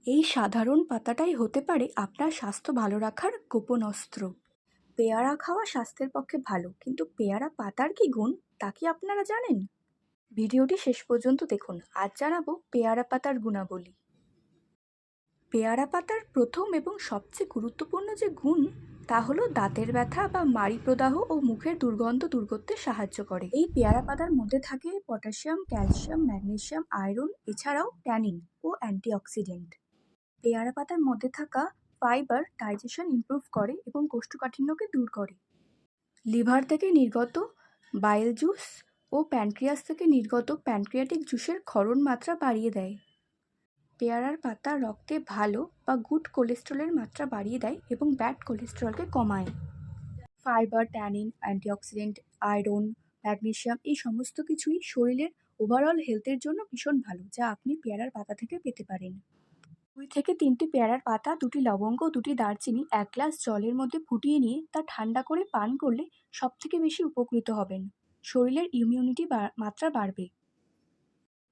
এই সাধারণ পাতাটাই হতে পারে আপনার স্বাস্থ্য ভালো রাখার গোপন অস্ত্র। পেয়ারা খাওয়া স্বাস্থ্যের পক্ষে ভালো, কিন্তু পেয়ারা পাতার কি গুণ তা কি আপনারা জানেন? ভিডিওটি শেষ পর্যন্ত দেখুন। আজ জানাবো পেয়ারা পাতার গুণাবলী। পেয়ারা পাতার প্রথম এবং সবচেয়ে গুরুত্বপূর্ণ যে গুণ তা হলো দাঁতের ব্যথা বা মাড়ি প্রদাহ ও মুখের দুর্গন্ধ দূর করতে সাহায্য করে। এই পেয়ারা পাতার মধ্যে থাকে পটাশিয়াম, ক্যালসিয়াম, ম্যাগনেসিয়াম, আয়রন, এছাড়াও ট্যানিন ও অ্যান্টিঅক্সিডেন্ট। পেয়ারা পাতার মধ্যে থাকা ফাইবার ডাইজেশন ইমপ্রুভ করে এবং কোষ্ঠকাঠিন্যকে দূর করে। লিভার থেকে নির্গত বাইল জুস ও প্যানক্রিয়াস থেকে নির্গত প্যানক্রিয়াটিক জুসের ক্ষরণ মাত্রা বাড়িয়ে দেয়। পেয়ারার পাতা রক্তে ভালো বা গুড কোলেস্টেরলের মাত্রা বাড়িয়ে দেয় এবং ব্যাড কোলেস্টেরলকে কমায়। Fibre, tannin, antioxidant, iron, magnesium এই সমস্ত কিছুই শরীরের ওভারঅল হেলথের জন্য ভীষণ ভালো, যা আপনি পেয়ারার পাতা থেকে পেতে পারেন। 2 থেকে 3টি পেয়ারার পাতা, 2টি লবঙ্গ, 2টি দারচিনি 1 গ্লাস জলের মধ্যে ফুটিয়ে নিয়ে তা ঠান্ডা করে পান করলে সবথেকে বেশি উপকৃত হবেন। শরীরের ইমিউনিটি মাত্রা বাড়বে।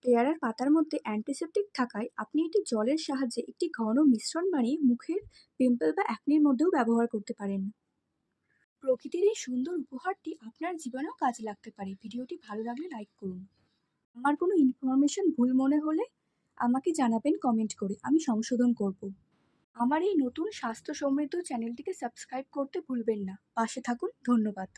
পেয়ারার পাতার মধ্যে অ্যান্টিসেপটিক থাকায় আপনি এটি জলের সাহায্যে একটি ঘন মিশ্রণ বানিয়ে মুখের পিম্পল বা অ্যাকনির মধ্যেও ব্যবহার করতে পারেন। প্রকৃতির এই সুন্দর উপহারটি আপনার জীবনেও কাজে লাগতে পারে। ভিডিওটি ভালো লাগলে লাইক করুন। আমার কোনো ইনফরমেশন ভুল মনে হলে আমাকে জানাবেন কমেন্ট করে, আমি সংশোধন করব। আমার এই নতুন স্বাস্থ্য সমৃদ্ধ চ্যানেলটিকে সাবস্ক্রাইব করতে ভুলবেন না। পাশে থাকুন। ধন্যবাদ।